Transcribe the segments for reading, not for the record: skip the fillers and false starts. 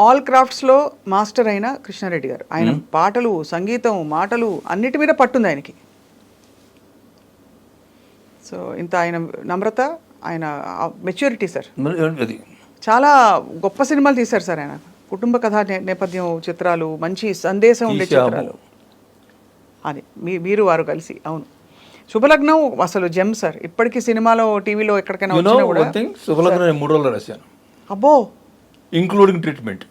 All క్రాఫ్ట్స్లో master అయిన కృష్ణారెడ్డి గారు, ఆయన పాటలు, సంగీతం, మాటలు అన్నిటి మీద పట్టుంది ఆయనకి. సో ఇంత ఆయన నమ్రత, ఆయన మెచ్యూరిటీ సార్. అది చాలా గొప్ప సినిమాలు తీశారు సార్ ఆయన. కుటుంబ కథా నేపథ్యం చిత్రాలు, మంచి సందేశం ఉండే చిత్రాలు. అది మీరు వారు కలిసి. అవును, శుభలగ్నం అసలు జెమ్ సార్. ఇప్పటికీ సినిమాలో, టీవీలో ఎక్కడికైనా వచ్చినా కూడా. శుభలగ్నం నేను 3 రోజులు రాశాను. అబ్బో, ఇంక్లూడింగ్ ట్రీట్మెంట్.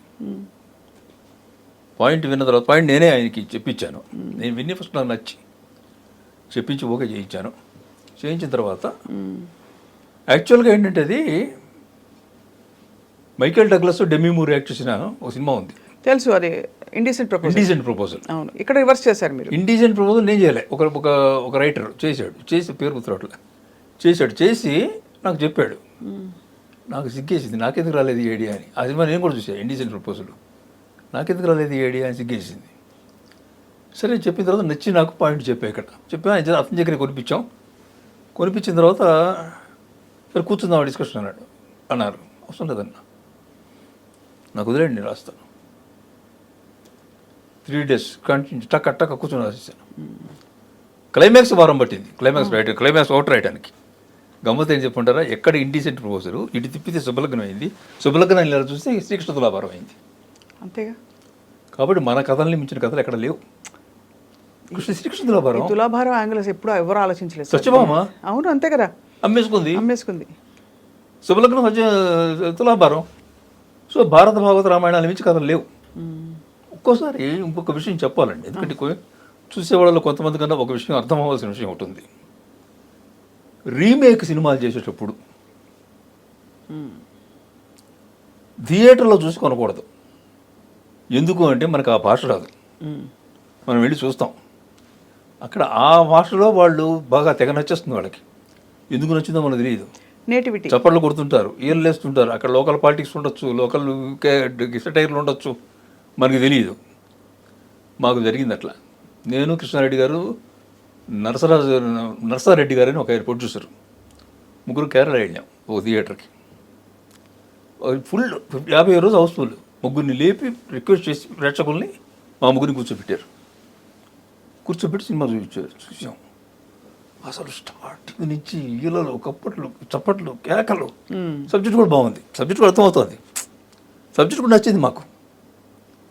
పాయింట్ విన్న తర్వాత పాయింట్ నేనే ఆయనకి చెప్పించాను. నేను విని ఫస్ట్ నాకు నచ్చి చెప్పించి ఓకే చేయించాను. చేయించిన తర్వాత యాక్చువల్గా ఏంటంటే అది మైకేల్ డగ్లస్, డెమీ మూర్ యాక్ట్ చేసిన ఒక సినిమా ఉంది, తెలుసు. అది ఇండీసెంట్ ప్రపోజల్. అవును, ఇక్కడ రివర్స్ చేశారు మీరు. ఇండీసెంట్ ప్రపోజల్ నేను చేయలే, ఒక రైటర్ చేసి పేరు గుర్తురాట్లే చేసి నాకు చెప్పాడు. నాకు సిగ్గేసింది, నాకెందుకు రాలేదు ఈ ఐడియా అని. ఆ సినిమా నేను కూడా చూసాను, ఇండీసెంట్ ప్రపోజల్. నాకెందుకు రాలేదు ఈ ఐడియా అని సిగ్గేసింది. సరే చెప్పిన తర్వాత నచ్చి నాకు పాయింట్ చెప్పా. ఇక్కడ అతని దగ్గర కొనిపించిన తర్వాత సరే కూర్చుందాం డిస్కషన్ అన్నారు. అవసరం లేదన్నా, నాకు వదిలేండి, నేను రాస్తాను. 3 days కంటిన్యూ టక్క కూర్చొని రాసేసాను. క్లైమాక్స్ వారం పట్టింది, క్లైమాక్స్ అవుట్ రాయడానికి. గమ్మత్ ఏం చెప్పుంటారా, ఎక్కడ ఇండీసెంట్ ప్రపోజల్ ఇటు తిప్పితే శుభలగ్నం అయింది, శుభలగ్నం ఇలా చూస్తే శ్రీకృష్ణ తులాభారం అయింది. అంతేగా. కాబట్టి మన కథల్ని మించిన కథలు ఎక్కడ లేవు. శ్రీకృష్ణ తులాభారం యాంగిల్స్ ఎప్పుడు ఎవరు ఆలోచించలేదు. సత్యభామ, అవును అంతే కదా, అమ్మేసుకుంది. శుభలగ్నం తులాభారం. సో భారత భాగవత రామాయణాల మించి కథలు లేవు. ఒక్కోసారి ఇంకొక విషయం చెప్పాలండి, ఎందుకంటే చూసేవాళ్ళలో కొంతమంది కన్నా ఒక విషయం అర్థం అవ్వాల్సిన విషయం ఉంటుంది. రీమేక్ సినిమాలు చేసేటప్పుడు థియేటర్లో చూసి కొనకూడదు. ఎందుకు అంటే మనకు ఆ భాష రాదు, మనం వెళ్ళి చూస్తాం. అక్కడ ఆ భాషలో వాళ్ళు బాగా తెగ నచ్చేస్తుంది వాళ్ళకి. ఎందుకు నచ్చిందో మనకు తెలియదు. నేటివిటీ, చప్పట్లు కొడుతుంటారు, ఏళ్ళు వేస్తుంటారు. అక్కడ లోకల్ పాలిటిక్స్ ఉండొచ్చు, లోకల్ సెటైర్లు ఉండొచ్చు, మనకి తెలియదు. మాకు జరిగింది అట్లా. నేను, కృష్ణారెడ్డి గారు, నరసారెడ్డి గారు అని ఒక ప్రొడ్యూసర్, ముగ్గురు కేరళ వెళ్ళాం ఓ థియేటర్కి. ఫుల్ 50 రోజు హౌస్ఫుల్. ముగ్గురిని లేపి రిక్వెస్ట్ చేసి ప్రేక్షకుల్ని మా ముగ్గురిని కూర్చోబెట్టి సినిమా చూసాం. అసలు స్టార్టింగ్ నుంచి ఈలలో కప్పట్లు, చప్పట్లు, కేకలు. సబ్జెక్ట్ కూడా బాగుంది, సబ్జెక్ట్ కూడా అర్థమవుతుంది, సబ్జెక్ట్ కూడా నచ్చింది మాకు.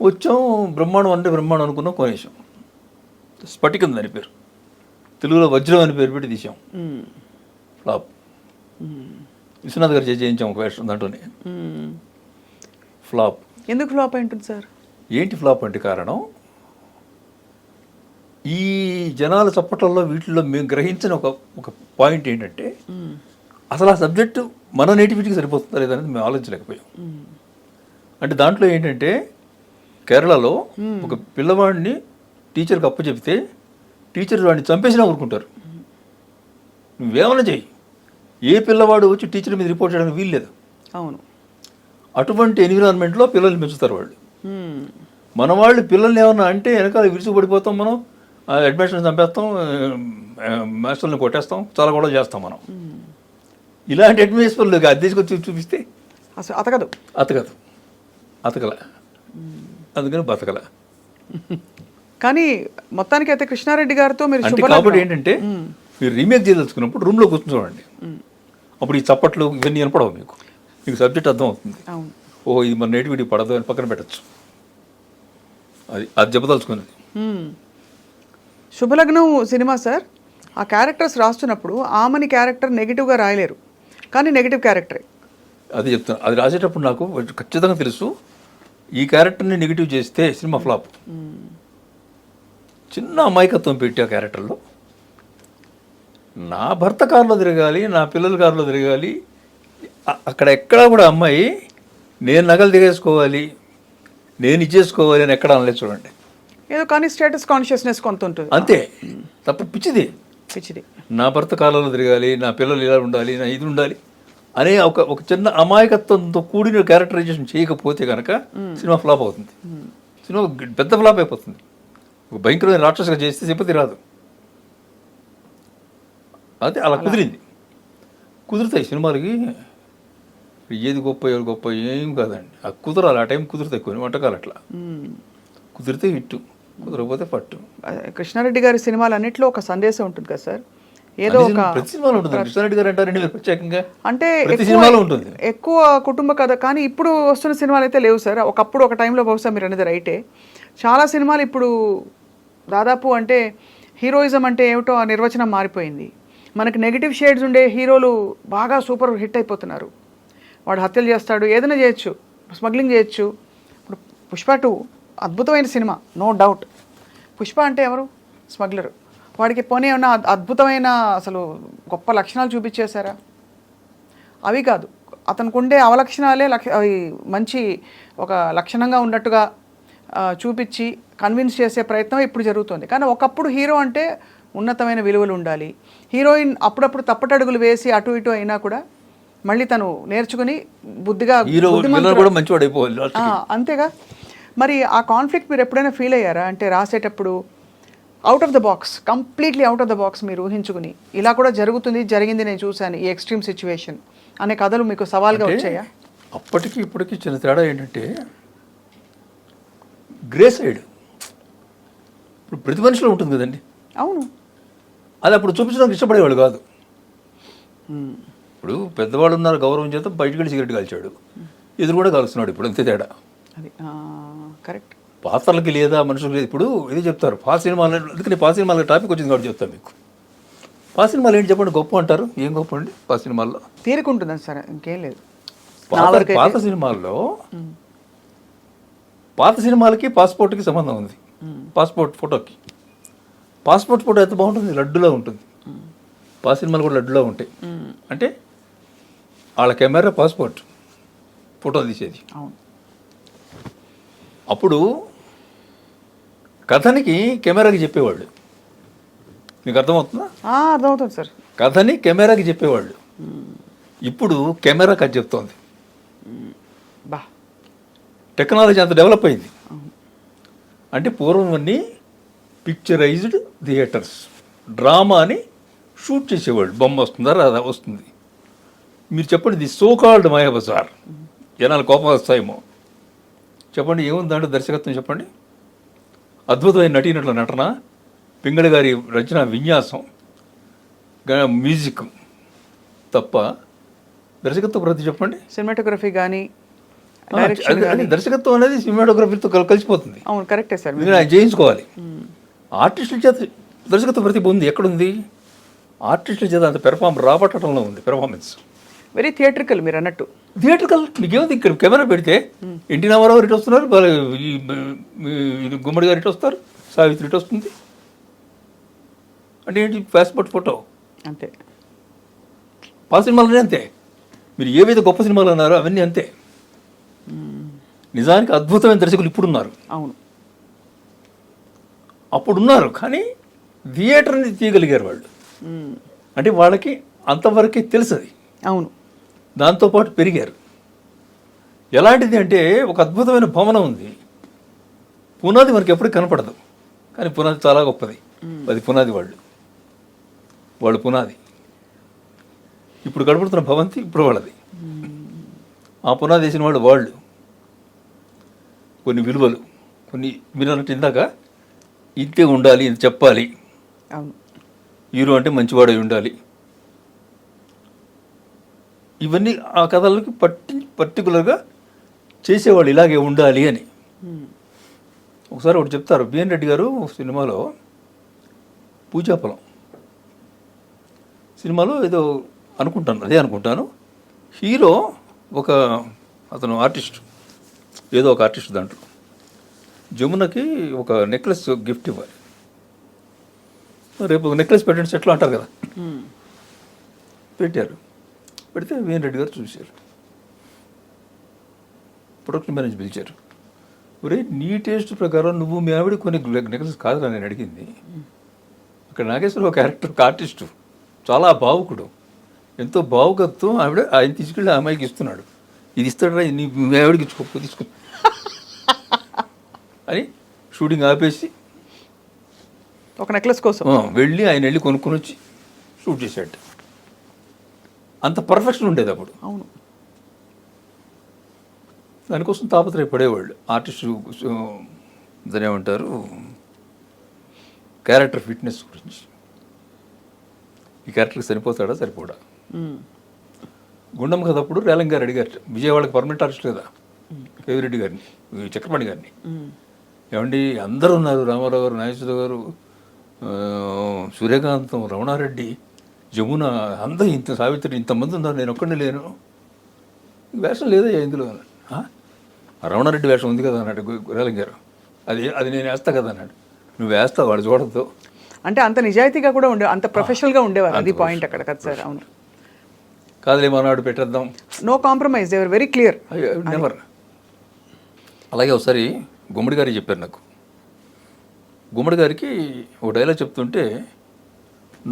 వచ్చాం, బ్రహ్మాండం అంటే బ్రహ్మాండం అనుకున్నాం, కొనేసాం. స్ఫటికం దాని పేరు, తెలుగులో వజ్రం అని పేరు పెట్టి తీసాం. ఫ్లాప్. విశ్వనాథ్ గారు చేయించాం ఒక వేషం, దాంట్లోనే ఫ్లాప్. ఎందుకు ఫ్లాప్ అయింటుంది సార్? ఏంటి ఫ్లాప్ అంటే కారణం, ఈ జనాల చప్పట్లలో వీటిల్లో మేము గ్రహించిన ఒక పాయింట్ ఏంటంటే, అసలు ఆ సబ్జెక్టు మన నేటివిటీకి సరిపోతుందా లేదనేది మేము ఆలోచించలేకపోయాం. అంటే దాంట్లో ఏంటంటే, కేరళలో ఒక పిల్లవాడిని టీచర్కి అప్పచెప్తే టీచర్ వాడిని చంపేసినా ఊరుకుంటారు. నువ్వేమన్నా చెయ్యి, ఏ పిల్లవాడు వచ్చి టీచర్ మీద రిపోర్ట్ చేయడానికి వీల్లేదు. అవును, అటువంటి ఎన్విరాన్మెంట్లో పిల్లల్ని పెంచుతారు వాళ్ళు. మన వాళ్ళు పిల్లల్ని ఏమన్నా అంటే వెనకాల విరుచుకుపడిపోతాం, మనం అడ్మిషన్ చంపేస్తాం, మాస్టర్ని కొట్టేస్తాం, చాలా కూడా చేస్తాం మనం. ఇలాంటి అడ్మినిస్ట్రేటర్లు అద్దెసుకొచ్చి చూపిస్తే అసలు అతకల, అందుకని బతకల. కానీ మొత్తానికి అయితే కృష్ణారెడ్డి గారితో మీరు కాబట్టి ఏంటంటే, మీరు రీమేక్ చేయదలుచుకున్నప్పుడు రూమ్లో కూర్చొని చూడండి. అప్పుడు ఈ చప్పట్లు ఇవన్నీ వినపడవు, మీకు సబ్జెక్ట్ అర్థం అవుతుంది. ఓ ఇది మన నేటివిటీ పడదు అని పక్కన పెట్టచ్చు. అది చెప్పదలుచుకున్నది. శుభలగ్నం సినిమా సార్, ఆ క్యారెక్టర్స్ రాస్తున్నప్పుడు ఆమెని క్యారెక్టర్ నెగిటివ్గా రాయలేరు, కానీ నెగిటివ్ క్యారెక్టరే. అది చెప్తాను, అది రాసేటప్పుడు నాకు ఖచ్చితంగా తెలుసు, ఈ క్యారెక్టర్ని నెగిటివ్ చేస్తే సినిమా ఫ్లాప్. చిన్న అమాయకత్వం పెట్టి ఆ క్యారెక్టర్లో, నా భర్త కారులో తిరగాలి, నా పిల్లల కారులో తిరగాలి, అక్కడ ఎక్కడా కూడా అమ్మాయి నేను నగలు దిగేసుకోవాలి, నేను ఇచ్చేసుకోవాలి అని ఎక్కడ అనలేదు చూడండి. ఏదో కానీ స్టేటస్ కాన్షియస్నెస్ కొంత ఉంటుంది అంతే తప్ప. పిచ్చిది. నా భర్త కాలంలో తిరగాలి, నా పిల్లలు ఇలా ఉండాలి, నా ఇది ఉండాలి అనే ఒక చిన్న అమాయకత్వంతో కూడిన క్యారెక్టరైజేషన్ చేయకపోతే కనుక సినిమా ఫ్లాప్ అవుతుంది. సినిమా పెద్ద ఫ్లాప్ అయిపోతుంది. ఒక భయంకరమైన రాక్షసుగా చేస్తే సింపతి రాదు. అదే అలా కుదిరింది. కుదురుతాయి సినిమాలకి. ఏది గొప్ప ఎవరు గొప్ప ఏం కాదండి. ఆ కుదరాలి, ఆ టైం కుదిరితే కొన్ని వంటకాలు అట్లా కుదిరితే హిట్టు, కుదరకపోతే పట్టు. కృష్ణారెడ్డి గారి సినిమాలు అన్నింటిలో ఒక సందేశం ఉంటుంది కదా సార్, ఏదో ఒక ప్రతి సినిమాలో ఉంటుంది. కృష్ణారెడ్డి గారు అంటారండి మీరు ప్రత్యేకంగా, అంటే ప్రతి సినిమాలో ఉంటుంది. ఎక్కువ కుటుంబ కథ. కానీ ఇప్పుడు వస్తున్న సినిమాలు అయితే లేవు సార్. ఒకప్పుడు ఒక టైంలో బహుశా మీరు అనేది రైటే, చాలా సినిమాలు ఇప్పుడు దాదాపు అంటే హీరోయిజం అంటే ఏమిటో ఆ నిర్వచనం మారిపోయింది. మనకి నెగిటివ్ షేడ్స్ ఉండే హీరోలు బాగా సూపర్ హిట్ అయిపోతున్నారు. వాడు హత్యలు చేస్తాడు, ఏదైనా చేయొచ్చు, స్మగ్లింగ్ చేయొచ్చు. ఇప్పుడు పుష్ప 2 అద్భుతమైన సినిమా, నో డౌట్. పుష్ప అంటే ఎవరు? స్మగ్లర్. వాడికి పోనీ ఏమన్నా అద్భుతమైన అసలు గొప్ప లక్షణాలు చూపించేశారా? అవి కాదు, అతనికి ఉండే అవలక్షణాలే అవి మంచి ఒక లక్షణంగా ఉన్నట్టుగా చూపించి కన్విన్స్ చేసే ప్రయత్నం ఇప్పుడు జరుగుతుంది. కానీ ఒకప్పుడు హీరో అంటే ఉన్నతమైన విలువలు ఉండాలి. హీరోయిన్ అప్పుడప్పుడు తప్పటడుగులు వేసి అటు ఇటు అయినా కూడా మళ్ళీ తను నేర్చుకుని బుద్ధిగా అంతేగా. మరి ఆ కాన్ఫ్లిక్ట్ మీరు ఎప్పుడైనా ఫీల్ అయ్యారా? అంటే రాసేటప్పుడు out of the box, completely out of the box మీరు ఊహించుకుని ఇలా కూడా జరుగుతుంది, జరిగింది, నేను చూశాను ఈ ఎక్స్ట్రీమ్ సిచ్యువేషన్ అనే కథలు మీకు సవాల్గా వచ్చాయా? అప్పటికి ఇప్పటికి చిన్న తేడా ఏంటంటే గ్రే సైడ్ ఇప్పుడు ప్రతి మనిషిలో ఉంటుంది కదండి. అవును, అది అప్పుడు చూపించడానికి ఇష్టపడేవాళ్ళు కాదు. ఇప్పుడు పెద్దవాళ్ళు ఉన్నారు, గౌరవం చేత బయటకు వెళ్ళి సిగరెట్ కాల్చాడు, ఎదురు కూడా కాలుస్తున్నాడు. ఇప్పుడు అంతే తేడా. అది కరెక్ట్. పాత్రలకి లేదా మనుషులకి లేదు. ఇప్పుడు ఇది చెప్తారు పా సినిమాలు, అందుకని పా సినిమాల టాపిక్ వచ్చింది కాబట్టి చెప్తాను మీకు. పా సినిమాలు ఏంటి చెప్పండి, గొప్ప అంటారు. ఏం గొప్ప అండి పా సినిమాల్లో? తీరుకుంటుందని సార్, ఇంకేం లేదు. పాత సినిమాల్లో పాత సినిమాలకి పాస్పోర్ట్కి సంబంధం ఉంది. పాస్పోర్ట్ ఫోటోకి, పాస్పోర్ట్ ఫోటో ఎంత బాగుంటుంది, లడ్డులా ఉంటుంది. పా సినిమాలు కూడా లడ్డులా ఉంటాయి. అంటే వాళ్ళ కెమెరా పాస్పోర్ట్ ఫోటో తీసేది. అప్పుడు కథనికి కెమెరాకి చెప్పేవాళ్ళు. మీకు అర్థమవుతుందా? అర్థమవుతుంది సార్. కథని కెమెరాకి చెప్పేవాళ్ళు. ఇప్పుడు కెమెరా కథ చెప్తోంది. బా, టెక్నాలజీ అంత డెవలప్ అయింది. అంటే పూర్వం అన్నీ పిక్చరైజ్డ్ థియేటర్స్, డ్రామాని షూట్ చేసేవాళ్ళు. బొమ్మ వస్తుందా రాదా, వస్తుంది. మీరు చెప్పండి, ది సో కాల్డ్ మాయాబజార్, జనాలు కోపం వస్తాయేమో చెప్పండి, ఏముంది దాంట్లో దర్శకత్వం చెప్పండి. అద్భుతమైన నటీనటుల నటన, పింగళి గారి రచన, విన్యాసం, మ్యూజిక్ తప్ప దర్శకత్వం ప్రతి చెప్పండి. సినిమాటోగ్రఫీ కానీ దర్శకత్వం అనేది సినిమాటోగ్రఫీతో కలిసిపోతుంది. అవును, కరెక్టే సార్. మీరు ఆయన చేయించుకోవాలి. ఆర్టిస్టుల చేత దర్శకత్వ ప్రతిభ ఉంది. ఎక్కడుంది? ఆర్టిస్టుల చేత అంత రాబట్టడంలో ఉంది. Performance very theatrical. మీరు అన్నట్టు థియేట్రికల్. మీకేముంది, ఇక్కడ కెమెరా పెడితే ఎన్టీ రామారావు ఇటు వస్తున్నారు, గుమ్మడి గారు ఇటు వస్తారు, సావిత్రి ఇటు వస్తుంది. అంటే ఏంటి, పాస్పోర్ట్ ఫోటో అంతే. పా సినిమాలనే అంతే. మీరు ఏవైతే గొప్ప సినిమాలు అన్నారో అవన్నీ అంతే. నిజానికి అద్భుతమైన దర్శకులు ఇప్పుడున్నారు. అవును, అప్పుడున్నారు. కానీ థియేటర్ని తీయగలిగారు వాళ్ళు. అంటే వాళ్ళకి అంతవరకే తెలుసు అది. అవును, దాంతోపాటు పెరిగారు. ఎలాంటిది అంటే ఒక అద్భుతమైన భవనం ఉంది, పునాది మనకి ఎప్పుడు కనపడదు, కానీ పునాది చాలా గొప్పది. అది పునాది వాళ్ళు పునాది. ఇప్పుడు కనపడుతున్న భవంతి ఇప్పుడు వాళ్ళది. ఆ పునాది వేసిన వాళ్ళు కొన్ని విలువలు, కొన్ని మీరు అన్నట్టు ఇందాక ఇంతే ఉండాలి, ఇది చెప్పాలి. హీరో అంటే మంచివాడై ఉండాలి. ఇవన్నీ ఆ కథలకి పర్టికులర్గా చేసేవాళ్ళు ఇలాగే ఉండాలి అని. ఒకసారి ఒకటి చెప్తారు, బిఎన్ రెడ్డి గారు సినిమాలో పూజాపలం సినిమాలో ఏదో అనుకుంటాను, హీరో అతను ఆర్టిస్ట్, ఏదో ఒక ఆర్టిస్ట్, దాంట్లో జమునకి ఒక నెక్లెస్ గిఫ్ట్ ఇవ్వాలి. రేపు నెక్లెస్ పెట్టండి సెట్లో అంటారు కదా, పెట్టారు. పెడితే బిఎన్ రెడ్డి గారు చూశారు, ప్రొడక్షన్ మేనేజర్ పిలిచారు. ఒరే, నీ టేస్ట్ ప్రకారం నువ్వు మీ ఆవిడ కొన్ని నెక్లెస్ కాదురా నేను అడిగింది. అక్కడ నాగేశ్వరరావు క్యారెక్టర్, ఒక ఆర్టిస్టు, చాలా భావుకుడు, ఎంతో భావుకత్వం. ఆయన తీసుకెళ్ళి ఆ అమ్మాయికి ఇస్తున్నాడు. ఇది ఇస్తాడరా, మీ ఆవిడకి తీసుకో అని షూటింగ్ ఆపేసి ఒక నెక్లెస్ కోసం ఆయన వెళ్ళి కొనుక్కొని వచ్చి షూట్ చేశాడు. అంత పర్ఫెక్షన్ ఉండేది అప్పుడు. అవును, దానికోసం తాపత్రయపడేవాళ్ళు ఆర్టిస్టు దాని ఏమంటారు క్యారెక్టర్ ఫిట్నెస్ గురించి. ఈ క్యారెక్టర్కి సరిపోతాడా సరిపోడా. గుండమ్మ కథ అప్పుడు రేలంగ్ గారు అడిగారు, విజయవాడకి పర్మనెంట్ ఆర్టిస్ట్ కదా కేవిరెడ్డి గారిని, చక్రపాణి గారిని, ఏమండి అందరూ ఉన్నారు, రామారావు గారు, నాగేశ్వరరావు గారు, సూర్యకాంతం, రమణారెడ్డి, జమున, అందరూ ఇంత సావిత్రి, ఇంతమంది ఉన్నారు, నేను ఒక్కడిని లేను, వేషం లేదయ్యా ఇందులో. రమణారెడ్డి వేషం ఉంది కదా అన్నాడు రేలంగ్ గారు. అది నేను వేస్తా కదా అన్నాడు. నువ్వు వేస్తావు, వాడు చూడద్దు. అంటే అంత నిజాయితీగా కూడా ఉండే, అంత ప్రొఫెషనల్గా ఉండేవారు. అది పాయింట్ అక్కడ కదా సార్. అవును, కాదులే మనాడు పెట్టేద్దాం, నో కాంప్రమైజ్, దేవర్ వెరీ క్లియర్. నెవర్. అలాగే ఒకసారి గుమ్మడి గారికి చెప్పారు నాకు. గుమ్మడి గారికి ఒక డైలాగ్ చెప్తుంటే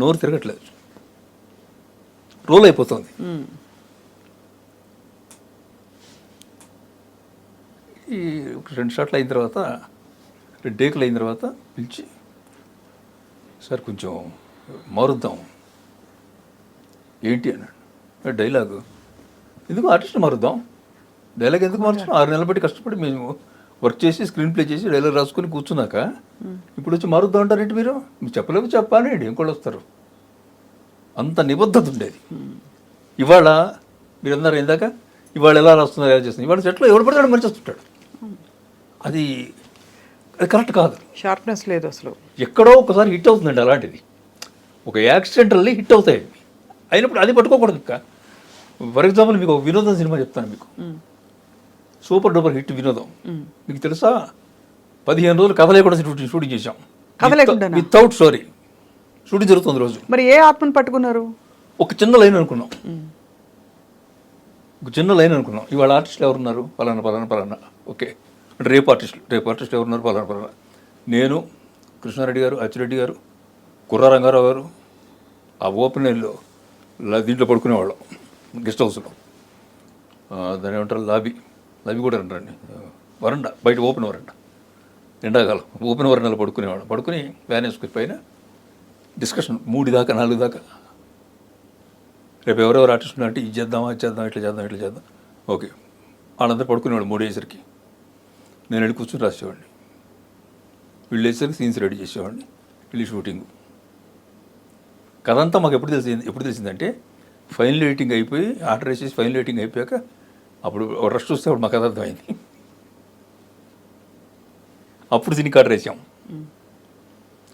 నోరు తిరగట్లేదు, రోల్ అయిపోతుంది. ఈ 2 షాట్లు అయిన తర్వాత, 2 టేకులు అయిన తర్వాత పిలిచి, సార్ కొంచెం మారుద్దాం. ఏంటి అన్నాడు. డైలాగు ఎందుకు ఆర్టిస్ట్ మారుద్దాం, డైలాగ్ ఎందుకు మార్చుకున్నాం, 6 నెలల బట్టి కష్టపడి మేము వర్క్ చేసి స్క్రీన్ ప్లే చేసి డైలాగ్ రాసుకొని కూర్చున్నాక ఇప్పుడు వచ్చి మారుద్దాం అంటారేంటి మీరు చెప్పలేవు, చెప్పాలండి ఇంకోళ్ళు వస్తారు. అంత నిబద్ధత ఉండేది. ఇవాళ మీరు అన్నారు ఇందాక, ఇవాళ ఎలా రాస్తున్నారు, ఎలా చేస్తున్నారు, ఇవాళ చెట్లో ఎవడు పడతాడు మరి చేస్తుంటాడు. అది కరెక్ట్ కాదు, షార్ప్నెస్ లేదు అసలు. ఎక్కడో ఒకసారి హిట్ అవుతుందండి అలాంటిది, ఒక యాక్సిడెంటల్లీ హిట్ అవుతాయి అయినప్పుడు అది పట్టుకోకూడదు. ఇంకా ఫర్ ఎగ్జాంపుల్ మీకు ఒక వినోదం సినిమా చెప్తాను మీకు, సూపర్ డూపర్ హిట్ వినోదం. మీకు తెలుసా 15 రోజులు కథ లేకుండా షూటింగ్ చేశాం, వితౌట్ స్టోరీ షూటింగ్ జరుగుతుంది రోజు. మరి ఏ ఆత్మను పట్టుకున్నారు? ఒక చిన్న లైన్ అనుకున్నాం, ఒక చిన్న లైన్ అనుకున్నాం. ఇవాళ ఆర్టిస్టులు ఎవరున్నారు, పలానా పలానా పలానా, ఓకే. అంటే రేపు ఆర్టిస్టులు ఎవరున్నారు, పలానా పలానా. నేను, కృష్ణారెడ్డి గారు, అచ్చిరెడ్డి గారు, కుర్ర రంగారావు గారు ఆ ఓపెన్ ఎయిర్లో దీంట్లో పడుకునేవాళ్ళం, గెస్ట్ హౌస్లో. దాని ఏమంటారు, లాబీ కూడా అంటారండి, వరండా, బయట ఓపెన్ వరండా, ఎండాకాలం ఓపెన్ వరండాలో పడుకునేవాళ్ళం. పడుకుని వ్యాన్ వేసుకుని పైన డిస్కషన్ 3 దాకా 4 దాకా. రేపు ఎవరెవరు ఆర్టిస్ట్ అంటే ఇది చేద్దామా, అది చేద్దాం, ఇట్లా చేద్దాం, ఇట్లా చేద్దాం, ఓకే. వాళ్ళందరూ పడుకునేవాడు 3 అయ్యేసరికి నేను వెళ్ళి కూర్చొని రాసేవాడిని, వీళ్ళు వేసేసరికి సీన్స్ రెడీ చేసేవాడిని, వెళ్ళి షూటింగ్. కథ అంతా మాకు ఎప్పుడు తెలిసిందంటే ఫైనల్ ఎడిటింగ్ అయిపోయి, ఆర్డర్ వేసేసి ఫైనల్ ఎడిటింగ్ అయిపోయాక అప్పుడు రష్ చూస్తే అప్పుడు మా కథ అర్థమైంది. అప్పుడు సినీ కార్డు వేసాం.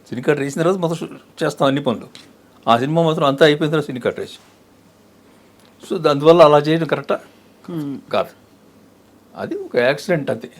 సినీ కార్డు వేసిన తర్వాత మొత్తం చేస్తాం అన్ని పనులు. ఆ సినిమా మాత్రం అంతా అయిపోయిన తర్వాత సినీ కార్డు వేసాం. సో అందువల్ల అలా చేయడం కరెక్టా కాదు, అది ఒక యాక్సిడెంట్ అంతే.